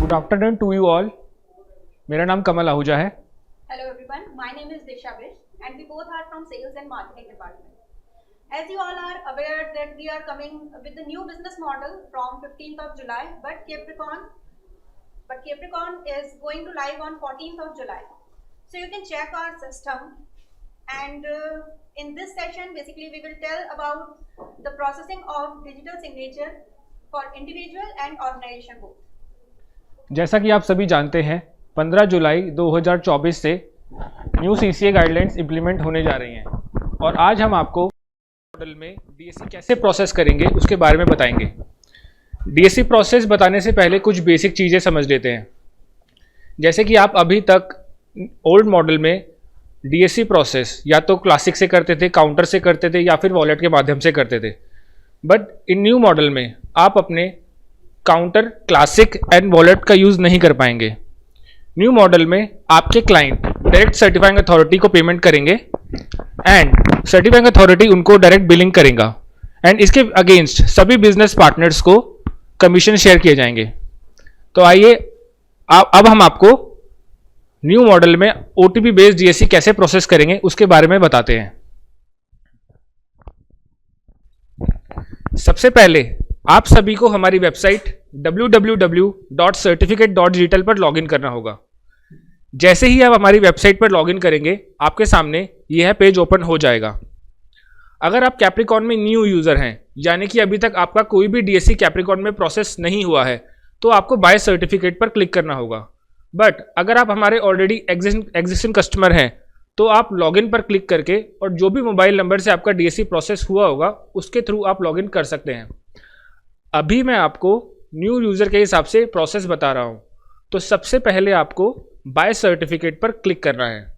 Good afternoon to you all. मेरा नाम कमल आहूजा है। Hello everyone, my name is Disha Bish and we both are from Sales and Marketing Department. As you all are aware that we are coming with the new business model from 15th of July, but Capricorn is going to live on 14th of July. So you can check our system and in this session basically we will tell about the processing of digital signature for individual and organization both. जैसा कि आप सभी जानते हैं 15 जुलाई 2024 से new CCA guidelines implement होने जा रही हैं और आज हम आपको मॉडल में डीएससी कैसे प्रोसेस करेंगे उसके बारे में बताएंगे। डीएससी प्रोसेस बताने से पहले कुछ बेसिक चीज़ें समझ लेते हैं। जैसे कि आप अभी तक ओल्ड मॉडल में डीएससी प्रोसेस या तो क्लासिक से करते थे, काउंटर से करते थे या फिर वॉलेट के माध्यम से करते थे, बट इन न्यू मॉडल में आप अपने काउंटर, क्लासिक एंड वॉलेट का यूज़ नहीं कर पाएंगे। न्यू मॉडल में आपके क्लाइंट डायरेक्ट सर्टिफाइंग अथॉरिटी को पेमेंट करेंगे एंड सर्टिफाइंग अथॉरिटी उनको डायरेक्ट बिलिंग करेगा एंड इसके अगेंस्ट सभी बिजनेस पार्टनर्स को कमीशन शेयर किए जाएंगे। तो आइए अब हम आपको न्यू मॉडल में ओटीपी बेस्ड डीएससी कैसे प्रोसेस करेंगे उसके बारे में बताते हैं। सबसे पहले आप सभी को हमारी वेबसाइट www.certificate.digital पर लॉगिन करना होगा। जैसे ही आप हमारी वेबसाइट पर लॉगिन करेंगे आपके सामने यह पेज ओपन हो जाएगा। अगर आप कैप्रिकॉर्न में न्यू यूज़र हैं, यानी कि अभी तक आपका कोई भी डीएससी कैप्रिकॉर्न में प्रोसेस नहीं हुआ है, तो आपको बाय सर्टिफिकेट पर क्लिक करना होगा। बट अगर आप हमारे ऑलरेडी एग्जिस्टिंग कस्टमर हैं तो आप लॉगिन पर क्लिक करके और जो भी मोबाइल नंबर से आपका डीएससी प्रोसेस हुआ होगा उसके थ्रू आप लॉगिन कर सकते हैं। अभी मैं आपको न्यू यूज़र के हिसाब से प्रोसेस बता रहा हूँ। तो सबसे पहले आपको बाय सर्टिफिकेट पर क्लिक करना है।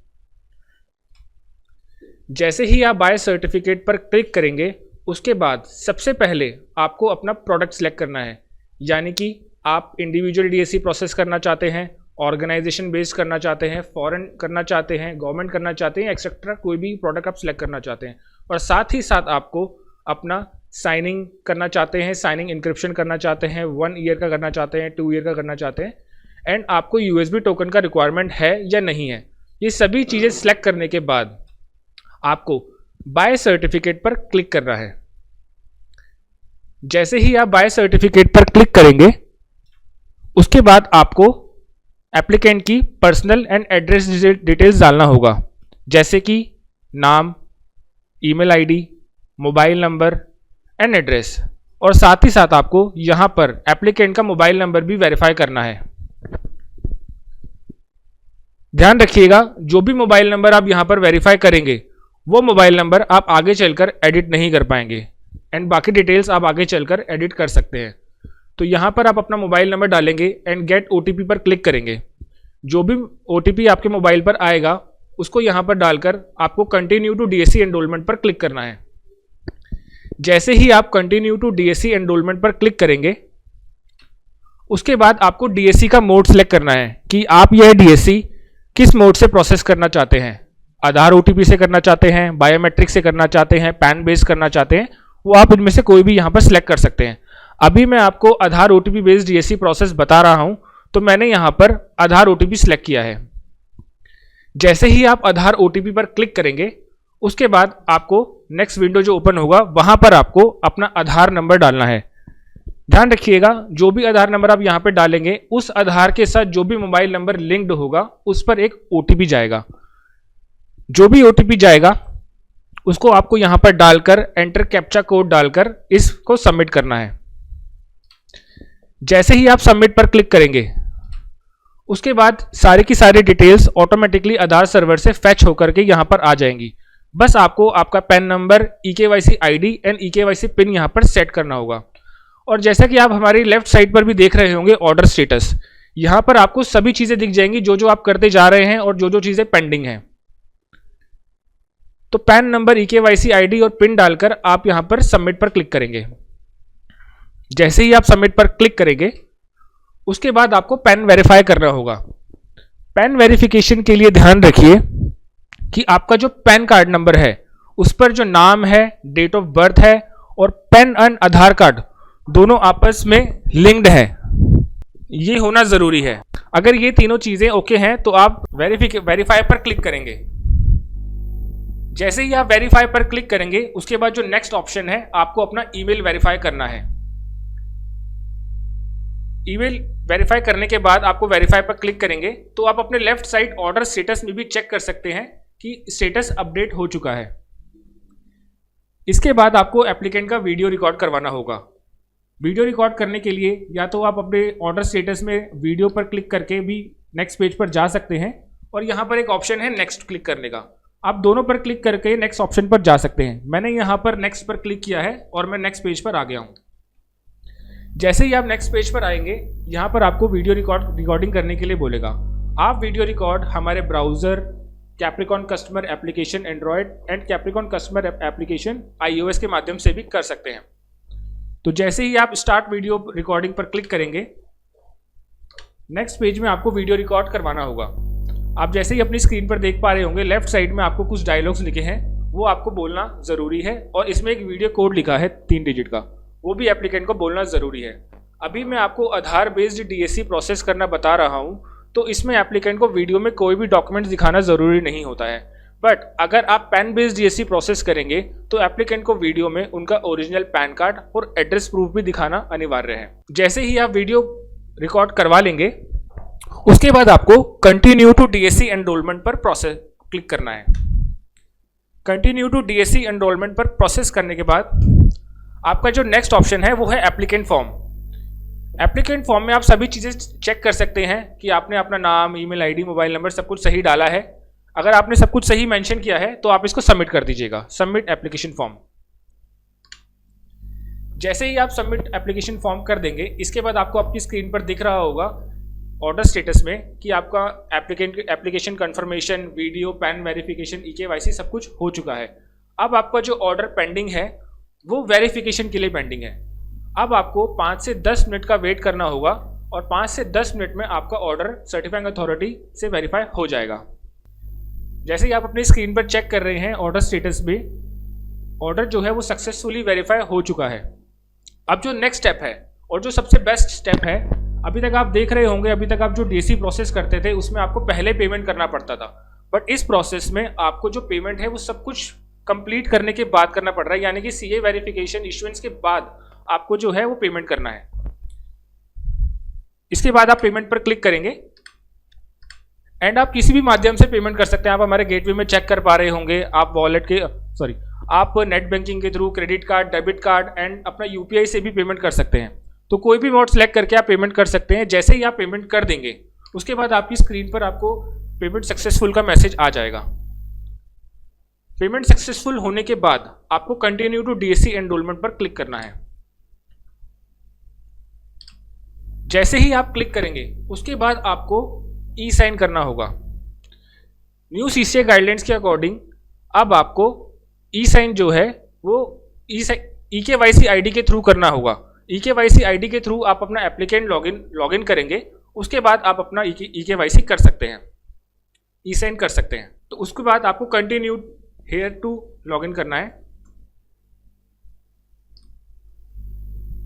जैसे ही आप बाय सर्टिफिकेट पर क्लिक करेंगे उसके बाद सबसे पहले आपको अपना प्रोडक्ट सेलेक्ट करना है, यानी कि आप इंडिविजुअल डीएससी प्रोसेस करना चाहते हैं, ऑर्गेनाइजेशन बेस्ड करना चाहते हैं, फॉरेन करना चाहते हैं, गवर्नमेंट करना चाहते हैं, एक्सेट्रा कोई भी प्रोडक्ट आप सिलेक्ट करना चाहते हैं। और साथ ही साथ आपको अपना साइनिंग करना चाहते हैं, साइनिंग इंक्रिप्शन करना चाहते हैं, 1 ईयर का करना चाहते हैं, 2 ईयर का करना चाहते हैं एंड आपको यूएसबी टोकन का रिक्वायरमेंट है या नहीं है। ये सभी चीज़ें सिलेक्ट करने के बाद आपको बाय सर्टिफिकेट पर क्लिक करना है। जैसे ही आप बाय सर्टिफिकेट पर क्लिक करेंगे उसके बाद आपको एप्लीकेंट की पर्सनल एंड एड्रेस डिटेल्स डालना होगा, जैसे कि नाम, email ID, mobile number and address. और साथ ही साथ आपको यहां पर एप्लीकेंट का मोबाइल नंबर भी वेरीफाई करना है। ध्यान रखिएगा, जो भी मोबाइल नंबर आप यहां पर वेरीफाई करेंगे वो मोबाइल नंबर आप आगे चलकर एडिट नहीं कर पाएंगे एंड बाकी डिटेल्स आप आगे चलकर एडिट कर सकते हैं। तो यहां पर आप अपना मोबाइल नंबर डालेंगे एंड गेट ओटीपी पर क्लिक करेंगे। जो भी ओटीपी आपके मोबाइल पर आएगा उसको यहां पर डालकर आपको कंटिन्यू टू डीएससी एनरोलमेंट पर क्लिक करना है। जैसे ही आप कंटिन्यू टू डीएससी एनरोलमेंट पर क्लिक करेंगे उसके बाद आपको डीएससी का मोड सिलेक्ट करना है कि आप यह डीएससी किस मोड से प्रोसेस करना चाहते हैं। आधार ओटीपी से करना चाहते हैं, बायोमेट्रिक से करना चाहते हैं, पैन बेस्ड करना चाहते हैं, वो आप इनमें से कोई भी यहां पर सिलेक्ट कर सकते हैं। अभी मैं आपको आधार ओटीपी बेस्ड डीएससी प्रोसेस बता रहा हूं, तो मैंने यहां पर आधार ओटीपी सिलेक्ट किया है। जैसे ही आप आधार ओटीपी पर क्लिक करेंगे उसके बाद आपको नेक्स्ट विंडो जो ओपन होगा वहां पर आपको अपना आधार नंबर डालना है। ध्यान रखिएगा, जो भी आधार नंबर आप यहां पर डालेंगे उस आधार के साथ जो भी मोबाइल नंबर लिंक्ड होगा उस पर एक ओटीपी जाएगा। जो भी ओटीपी जाएगा उसको आपको यहां पर डालकर एंटर कैप्चा कोड डालकर इसको सबमिट करना है। जैसे ही आप सबमिट पर क्लिक करेंगे उसके बाद सारी की सारी डिटेल्स ऑटोमेटिकली आधार सर्वर से फैच होकर के यहां पर आ जाएंगी। बस आपको आपका pan number, eKYC ID and eKYC pin यहां पर सेट करना होगा। और जैसा कि आप हमारी लेफ्ट साइड पर भी देख रहे होंगे ऑर्डर स्टेटस, यहां पर आपको सभी चीजें दिख जाएंगी जो जो आप करते जा रहे हैं और जो जो चीजें पेंडिंग हैं। तो पैन नंबर, ईकेवाईसी आईडी और पिन डालकर आप यहां पर सबमिट पर क्लिक करेंगे। जैसे ही आप सबमिट पर क्लिक करेंगे उसके बाद आपको पैन वेरीफाई करना होगा। पैन वेरिफिकेशन के लिए ध्यान रखिए कि आपका जो पैन कार्ड नंबर है उस पर जो नाम है, डेट ऑफ बर्थ है और पैन एंड आधार कार्ड दोनों आपस में लिंक्ड है। ये होना ज़रूरी है। अगर ये तीनों चीज़ें ओके हैं तो आप वेरीफाई पर क्लिक करेंगे। जैसे ही आप वेरीफाई पर क्लिक करेंगे उसके बाद जो नेक्स्ट ऑप्शन है, आपको अपना ईमेल वेरीफाई करना है। ईमेल वेरीफाई करने के बाद आपको वेरीफाई पर क्लिक करेंगे तो आप अपने लेफ्ट साइड ऑर्डर स्टेटस में भी चेक कर सकते हैं कि स्टेटस अपडेट हो चुका है। इसके बाद आपको एप्लीकेंट का वीडियो रिकॉर्ड करवाना होगा। वीडियो रिकॉर्ड करने के लिए या तो आप अपने ऑर्डर स्टेटस में वीडियो पर क्लिक करके भी नेक्स्ट पेज पर जा सकते हैं, और यहाँ पर एक ऑप्शन है नेक्स्ट क्लिक करने का, आप दोनों पर क्लिक करके नेक्स्ट ऑप्शन पर जा सकते हैं। मैंने यहाँ पर नेक्स्ट पर क्लिक किया है और मैं नेक्स्ट पेज पर आ गया हूँ। जैसे ही आप नेक्स्ट पेज पर आएंगे, यहाँ पर आपको वीडियो रिकॉर्डिंग करने के लिए बोलेगा। आप वीडियो रिकॉर्ड हमारे browser, Capricorn customer application Android and Capricorn customer application iOS के माध्यम से भी कर सकते हैं। तो जैसे ही आप स्टार्ट वीडियो रिकॉर्डिंग पर क्लिक करेंगे, नेक्स्ट पेज में आपको वीडियो रिकॉर्ड करवाना होगा। आप जैसे ही अपनी स्क्रीन पर देख पा रहे होंगे, लेफ्ट साइड में आपको कुछ डायलॉग्स लिखे हैं, वो आपको बोलना ज़रूरी है, और इसमें एक वीडियो कोड लिखा है 3 डिजिट का, वो भी एप्लीकेंट को बोलना ज़रूरी है। अभी मैं आपको आधार बेस्ड DSC प्रोसेस करना बता रहा हूँ, तो इसमें एप्लीकेंट को वीडियो में कोई भी डॉक्यूमेंट्स दिखाना ज़रूरी नहीं होता है। बट अगर आप पैन बेस्ड DSC प्रोसेस करेंगे तो एप्लीकेंट को वीडियो में उनका ओरिजिनल पैन कार्ड और एड्रेस प्रूफ भी दिखाना अनिवार्य है। जैसे ही आप वीडियो रिकॉर्ड करवा लेंगे, उसके बाद आपको कंटिन्यू टू DSC एनरोलमेंट पर प्रोसेस क्लिक करना है। कंटिन्यू टू DSC एनरोलमेंट पर प्रोसेस करने के बाद आपका जो नेक्स्ट ऑप्शन है वो है एप्लीकेंट फॉर्म। एप्लीकेंट फॉर्म में आप सभी चीज़ें चेक कर सकते हैं कि आपने अपना नाम, ईमेल आईडी, मोबाइल नंबर सब कुछ सही डाला है। अगर आपने सब कुछ सही मेंशन किया है तो आप इसको सबमिट कर दीजिएगा, सबमिट एप्लीकेशन फॉर्म। जैसे ही आप सबमिट एप्लीकेशन फॉर्म कर देंगे, इसके बाद आपको आपकी स्क्रीन पर दिख रहा होगा ऑर्डर स्टेटस में कि आपका application confirmation, video, pan verification, EKYC सब कुछ हो चुका है। अब आपका जो ऑर्डर पेंडिंग है वो वेरिफिकेशन के लिए पेंडिंग है। अब आपको 5 से 10 मिनट का वेट करना होगा, और 5 से 10 मिनट में आपका ऑर्डर सर्टिफाइंग अथॉरिटी से वेरीफाई हो जाएगा। जैसे ही आप अपनी स्क्रीन पर चेक कर रहे हैं ऑर्डर स्टेटस में, ऑर्डर जो है वो सक्सेसफुली वेरीफाई हो चुका है। अब जो नेक्स्ट स्टेप है और जो सबसे बेस्ट स्टेप है, अभी तक आप देख रहे होंगे, अभी तक आप जो DSC प्रोसेस करते थे उसमें आपको पहले पेमेंट करना पड़ता था, बट इस प्रोसेस में आपको जो पेमेंट है वो सब कुछ कंप्लीट करने के बाद करना पड़ रहा है, यानी कि CA वेरिफिकेशन इश्यूएंस के बाद आपको जो है वो पेमेंट करना है। इसके बाद आप पेमेंट पर क्लिक करेंगे एंड आप किसी भी माध्यम से पेमेंट कर सकते हैं। आप हमारे गेटवे में चेक कर पा रहे होंगे, आप आप नेट बैंकिंग के through, credit card, debit card and अपना UPI से भी पेमेंट कर सकते हैं। तो कोई भी मोड सेलेक्ट करके आप पेमेंट कर सकते हैं। जैसे ही आप पेमेंट कर देंगे, उसके बाद आपकी स्क्रीन पर आपको पेमेंट सक्सेसफुल का मैसेज आ जाएगा। पेमेंट सक्सेसफुल होने के बाद आपको कंटिन्यू टू DSC एनरोलमेंट पर क्लिक करना है। जैसे ही आप क्लिक करेंगे, उसके बाद आपको E-साइन करना होगा। न्यू CCA गाइडलाइंस के अकॉर्डिंग अब आपको E-साइन जो है वो EKYC ID के थ्रू करना होगा। EKYC ID के थ्रू आप अपना एप्लीकेंट लॉगिन करेंगे, उसके बाद आप अपना EKYC कर सकते हैं, E-साइन कर सकते हैं। तो उसके बाद आपको कंटिन्यू हेयर टू लॉगिन करना है।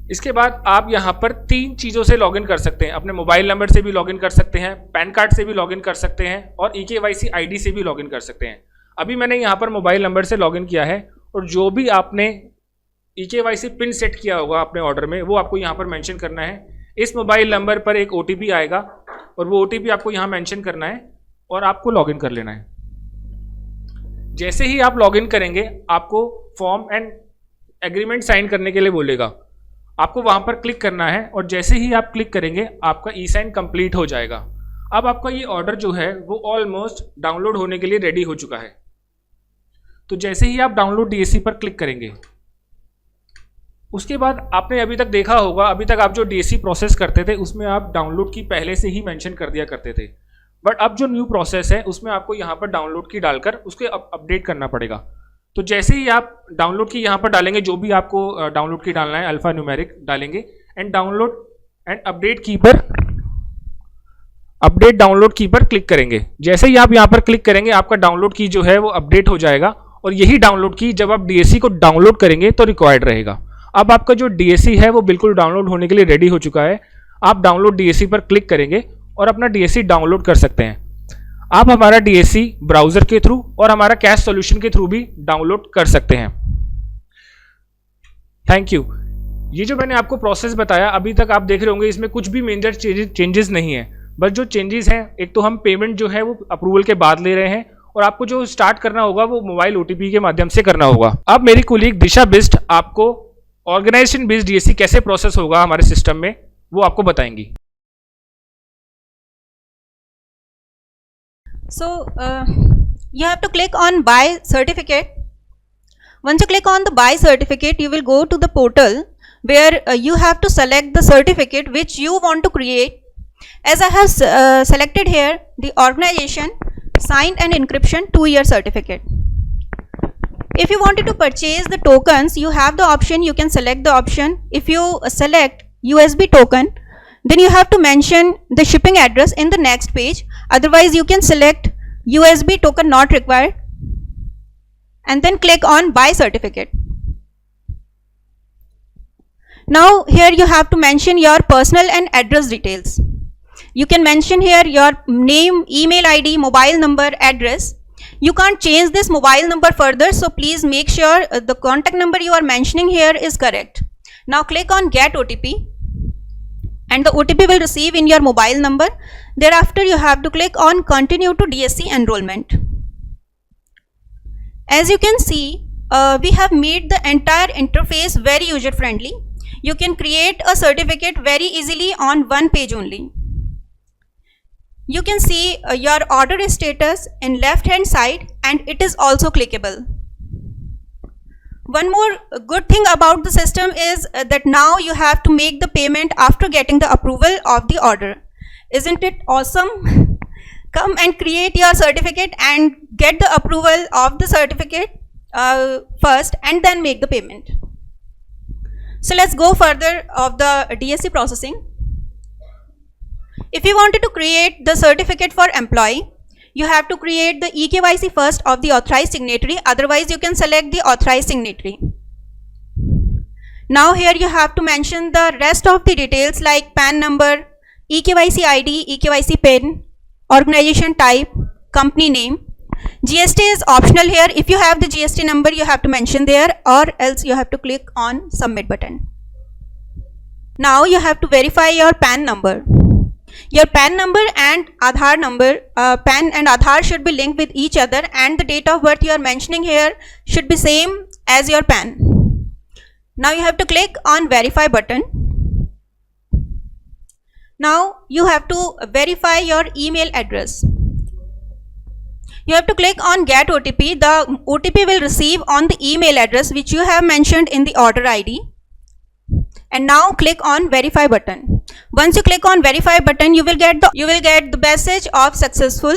इसके बाद आप यहाँ पर 3 चीज़ों से लॉगिन कर सकते हैं। अपने मोबाइल नंबर से भी लॉगिन कर सकते हैं, पैन कार्ड से भी लॉगिन कर सकते हैं, और EKYC ID से भी लॉगिन कर सकते हैं। अभी मैंने यहाँ पर मोबाइल नंबर से लॉगिन किया है, और जो भी आपने EKYC पिन सेट किया होगा अपने ऑर्डर में, वो आपको यहाँ पर मेंशन करना है। इस मोबाइल नंबर पर एक OTP आएगा, और वो OTP आपको यहाँ मेंशन करना है, और आपको लॉगिन कर लेना है। जैसे ही आप लॉगिन करेंगे, आपको फॉर्म एंड एग्रीमेंट साइन करने के लिए बोलेगा। आपको वहां पर क्लिक करना है, और जैसे ही आप क्लिक करेंगे आपका E-साइन कंप्लीट हो जाएगा। अब आपका ये ऑर्डर जो है वो ऑलमोस्ट डाउनलोड होने के लिए रेडी हो चुका है। तो जैसे ही आप डाउनलोड DSC पर क्लिक करेंगे, उसके बाद आपने अभी तक देखा होगा, अभी तक आप जो DSC प्रोसेस करते थे उसमें आप डाउनलोड की पहले से ही मेंशन कर दिया करते थे, बट अब जो न्यू प्रोसेस है उसमें आपको यहाँ पर डाउनलोड की डालकर उसके अपडेट करना पड़ेगा। तो जैसे ही आप डाउनलोड की यहाँ पर डालेंगे, जो भी आपको डाउनलोड की डालना है, अल्फा न्यूमेरिक डालेंगे, and download and update download की पर क्लिक करेंगे। जैसे ही आप यहाँ पर क्लिक करेंगे, आपका डाउनलोड की जो है वो अपडेट हो जाएगा, और यही डाउनलोड की जब आप DSC को डाउनलोड करेंगे तो रिक्वायर्ड रहेगा। अब आपका जो DSC है वो बिल्कुल डाउनलोड होने के लिए रेडी हो चुका है। आप डाउनलोड डीएससी पर क्लिक करेंगे और अपना डीएससी डाउनलोड कर सकते हैं। आप हमारा डीएससी ब्राउजर के थ्रू और हमारा कैश सॉल्यूशन के थ्रू भी डाउनलोड कर सकते हैं। Thank you. ये जो मैंने आपको प्रोसेस बताया, अभी तक आप देख रहे होंगे इसमें कुछ भी मेजर चेंजेस नहीं है। बस जो चेंजेस हैं, एक तो हम पेमेंट जो है वो अप्रूवल के बाद ले रहे हैं और आपको जो स्टार्ट करना होगा वो मोबाइल ओटीपी के माध्यम से करना होगा। अब मेरी कोलीग दिशा बिस्ट आपको ऑर्गेनाइजेशन बेस्ड डीएससी कैसे प्रोसेस होगा हमारे सिस्टम में वो आपको बताएंगी। So you have to click on buy certificate. Once you click on the buy certificate, you will go to the portal where you have to select the certificate which you want to create. As I have selected here the organization signed and encryption 2-year certificate. If you wanted to purchase the tokens, you have the option, you can select the option. If you select USB token, then you have to mention the shipping address in the next page. Otherwise you can select USB token not required and then click on buy certificate. Now here you have to mention your personal and address details. You can mention here your name, email ID, mobile number, address. You can't change this mobile number further, so please make sure the contact number you are mentioning here is correct. Now click on get OTP and the OTP will receive in your mobile number. Thereafter you have to click on continue to DSC enrollment. As you can see, we have made the entire interface very user friendly. You can create a certificate very easily on one page only. You can see your order status in left hand side and it is also clickable. One more good thing about the system is that now you have to make the payment after getting the approval of the order. Isn't it awesome? Come and create your certificate and get the approval of the certificate first and then make the payment. So let's go further of the DSC processing. If you wanted to create the certificate for employee, you have to create the eKYC first of the authorized signatory, otherwise you can select the authorized signatory. Now here you have to mention the rest of the details like PAN number, eKYC ID, eKYC PIN, organization type, company name. GST is optional here. If you have the GST number, you have to mention there, or else you have to click on submit button. Now you have to verify your PAN number. Your PAN number and Aadhaar number, PAN and Aadhaar should be linked with each other and the date of birth you are mentioning here should be same as your PAN. Now you have to click on verify button. Now you have to verify your email address. You have to click on get OTP. The OTP will receive on the email address which you have mentioned in the order ID. And now click on verify button. Once you click on verify button, you will get the message of successful.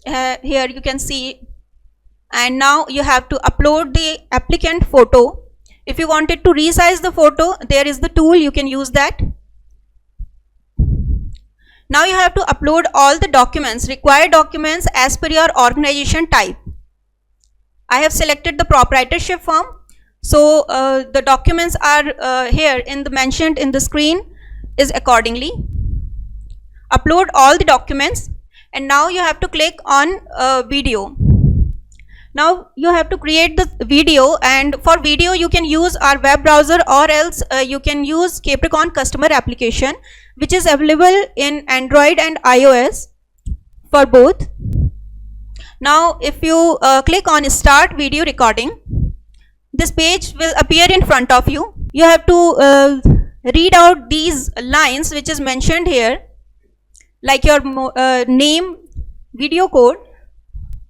Here you can see. And now you have to upload the applicant photo. If you wanted to resize the photo, there is the tool, you can use that. Now you have to upload all the documents, required documents as per your organization type. I have selected the proprietorship firm. So the documents are here in the mentioned in the screen is accordingly. Upload all the documents and now you have to click on video. Now you have to create the video, and for video you can use our web browser or else you can use Capricorn customer application which is available in Android and iOS for both. Now if you click on start video recording, this page will appear in front of you. You have to read out these lines which is mentioned here, like your name, video code.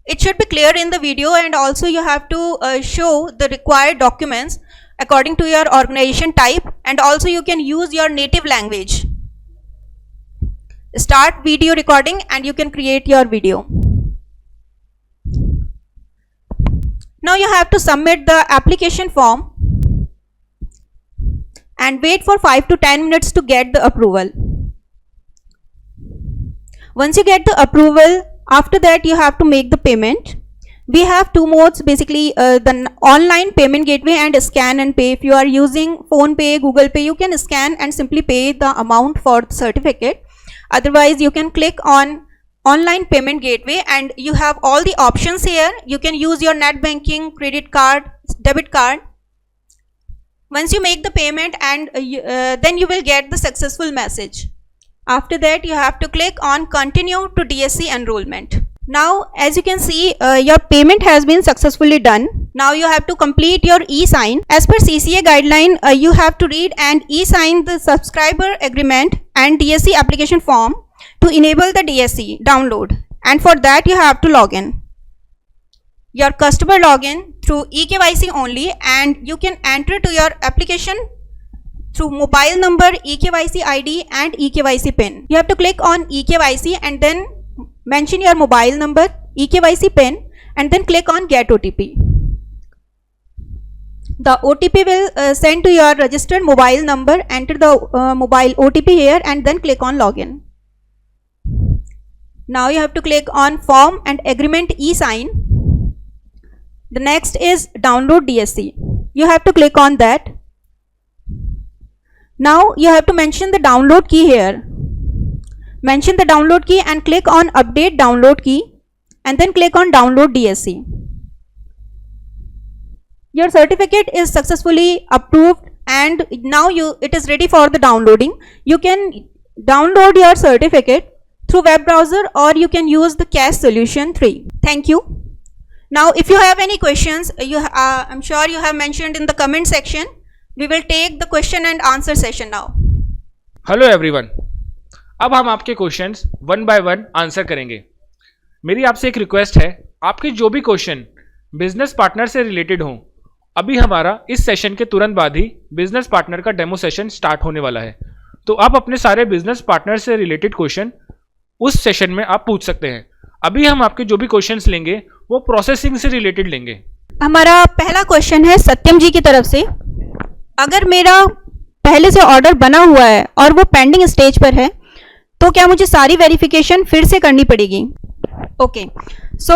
It should be clear in the video, and also you have to show the required documents according to your organization type, and also you can use your native language. Start video recording and you can create your video. Now you have to submit the application form and wait for 5 to 10 minutes to get the approval. Once you get the approval, after that you have to make the payment. We have two modes basically, the online payment gateway and scan and pay. If you are using phone pay, Google Pay, you can scan and simply pay the amount for the certificate. Otherwise you can click on online payment gateway and you have all the options here. You can use your net banking, credit card, debit card. Once you make the payment and then you will get the successful message. After that you have to click on continue to DSC enrollment. Now as you can see, your payment has been successfully done. Now you have to complete your e-sign. As per CCA guideline, you have to read and e-sign the subscriber agreement and DSC application form to enable the DSC download, and for that you have to log in. Your customer login through eKYC only, and you can enter to your application through mobile number, eKYC ID and eKYC PIN. You have to click on eKYC and then mention your mobile number, eKYC PIN, and then click on get OTP. The OTP will send to your registered mobile number. Enter the mobile OTP here and then click on login. Now you have to click on form and agreement e-sign. The next is download DSC. You have to click on that. Now you have to mention the download key here. Mention the download key and click on update download key and then click on download DSC. Your certificate is successfully approved and now it is ready for the downloading. You can download your certificate through web browser or you can use the CAS solution 3. Thank you. Now if you have any questions, I'm sure you have mentioned in the comment section. We will take the question and answer session now. Hello everyone, अब हम आपके questions one by one answer करेंगे। मेरी आपसे एक request है, आपके जो भी क्वेश्चन बिजनेस पार्टनर से रिलेटेड हों, अभी हमारा इस सेशन के तुरंत बाद ही बिजनेस पार्टनर का डेमो सेशन स्टार्ट होने वाला है, तो आप अपने सारे बिजनेस पार्टनर से रिलेटेड क्वेश्चन उस सेशन में आप पूछ सकते हैं। अभी हम आपके जो भी क्वेश्चंस लेंगे वो प्रोसेसिंग से रिलेटेड लेंगे। हमारा पहला क्वेश्चन है सत्यम जी की तरफ से। अगर मेरा पहले से ऑर्डर बना हुआ है और वो पेंडिंग स्टेज पर है तो क्या मुझे सारी वेरिफिकेशन फिर से करनी पड़ेगी? ओके, सो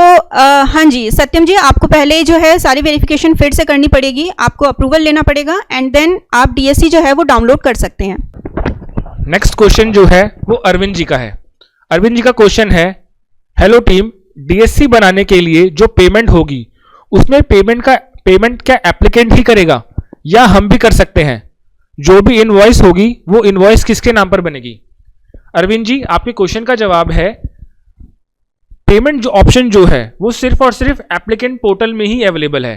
हाँ जी सत्यम जी, आपको पहले जो है सारी वेरिफिकेशन फिर से करनी पड़ेगी, आपको अप्रूवल लेना पड़ेगा एंड देन आप डीएससी जो है वो डाउनलोड कर सकते हैं। नेक्स्ट क्वेश्चन जो है वो अरविंद जी का है। अरविंद जी का क्वेश्चन है, हेलो टीम, डीएससी बनाने के लिए जो पेमेंट होगी उसमें पेमेंट क्या एप्लीकेंट ही करेगा या हम भी कर सकते हैं? जो भी इनवॉइस होगी वो इनवॉइस किसके नाम पर बनेगी? अरविंद जी, आपके क्वेश्चन का जवाब है पेमेंट जो ऑप्शन जो है वो सिर्फ और सिर्फ एप्लीकेंट पोर्टल में ही अवेलेबल है,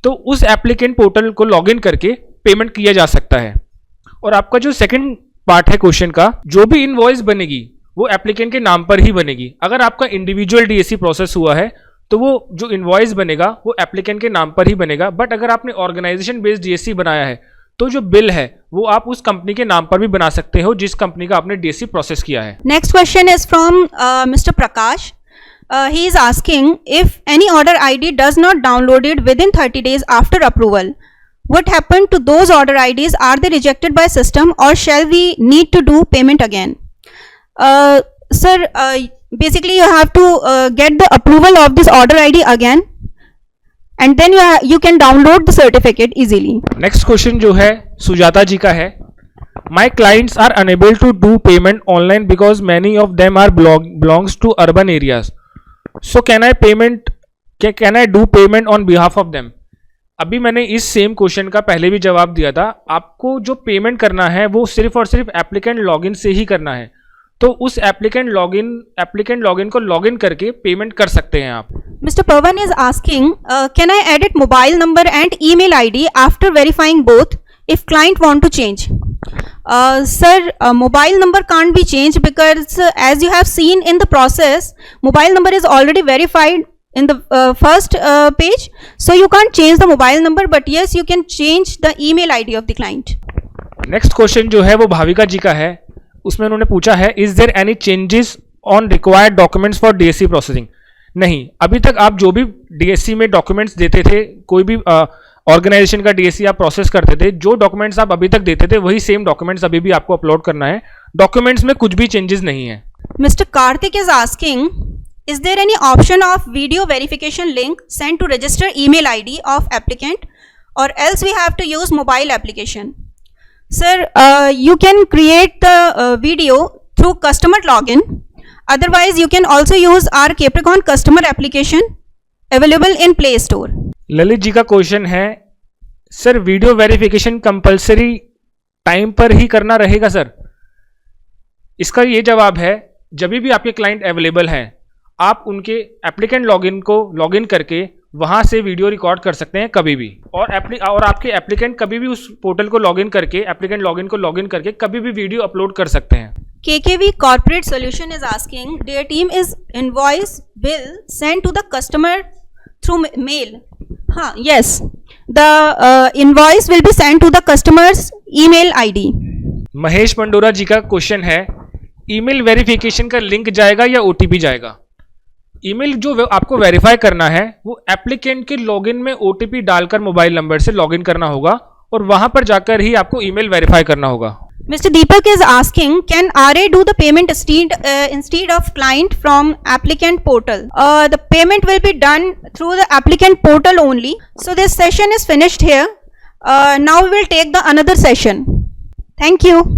तो उस एप्लीकेंट पोर्टल को लॉगिन करके पेमेंट किया जा सकता है। और आपका जो सेकंड पार्ट है क्वेश्चन का, जो भी इनवॉइस बनेगी वो एप्लीकेंट के नाम पर ही बनेगी। अगर आपका इंडिविजुअल डीएससी प्रोसेस हुआ है तो वो जो इनवॉइस बनेगा वो एप्लीकेंट के नाम पर ही बनेगा, बट अगर आपने ऑर्गेनाइजेशन बेस्ड डीएससी बनाया है तो जो बिल है वो आप उस कंपनी के नाम पर भी बना सकते हो जिस कंपनी का आपने डीएससी प्रोसेस किया है। Next question is from mister Prakash. He is asking if any order ID does not downloaded with in 30 days after approval, what happened to those order IDs? Are they rejected by system or shall we need to do payment again? Sir, basically you have to get the approval of this order ID again and then you can download the certificate easily. Next question जो है सुजाता जी का है, my clients are unable to do payment online because many of them are belongs to urban areas. So can I do payment on behalf of them? अभी मैंने इस same question का पहले भी जवाब दिया था। आपको जो पेमेंट करना है वो सिर्फ और सिर्फ एप्लीकेंट लॉगिन से ही करना है, तो उस एप्लीकेंट लॉगिन को लॉगिन करके पेमेंट कर सकते हैं आप। Mr. Pawan is asking, can I edit mobile number and email ID after verifying both if client want to change? Sir, mobile number can't be changed because as you have seen in the process, mobile number is already verified in the first page, so you can't change the mobile number, but yes, you can change the email ID of the client. Next question जो है वो भाविका जी का है। उसमें उन्होंने पूछा है, is there any changes on required documents for DSC processing? नहीं, अभी तक आप जो भी डीएससी में डॉक्यूमेंट्स देते थे, कोई भी ऑर्गेनाइजेशन का डीएससी आप प्रोसेस करते थे, जो डॉक्यूमेंट्स आप अभी तक देते थे वही सेम डॉक्यूमेंट्स अभी भी आपको अपलोड करना है। डॉक्यूमेंट्स में कुछ भी चेंजेस नहीं है। Mister Kartik is asking, Is there any option of video verification link sent to register email ID of applicant, or else we have to use mobile application? Sir, you can create the video through customer login. Otherwise, you can also use our Capricorn customer application available in Play Store. Lalit ji का question है, sir video verification compulsory time पर ही करना रहेगा sir? इसका ये जवाब है, जब भी आपके क्लाइंट अवेलेबल हैं आप उनके एप्लीकेंट लॉगिन को लॉगिन करके वहां से वीडियो रिकॉर्ड कर सकते हैं कभी भी, और आपके एप्लीकेंट कभी भी उस पोर्टल को लॉगिन करके एप्लीकेंट लॉगिन को लॉगिन करके कभी भी वीडियो अपलोड कर सकते हैं. KKV Corporate Solution is asking, their team is invoice bill sent to the customer through mail. Yes, the invoice will be sent to the customer's email ID. Mahesh Pandora ji का question है, email verification का link जाएगा या OTP जाएगा? Email जो आपको verify करना है वो एप्लीकेंट के लॉगिन में OTP डालकर मोबाइल नंबर से लॉगिन करना होगा और वहां पर जाकर ही आपको ईमेल वेरीफाई करना होगा. Mr. Deepak is asking, can RA do the payment instead of client from applicant portal? The payment will be done through the applicant portal only. So this session is finished here. Now we will take the another session. Thank you.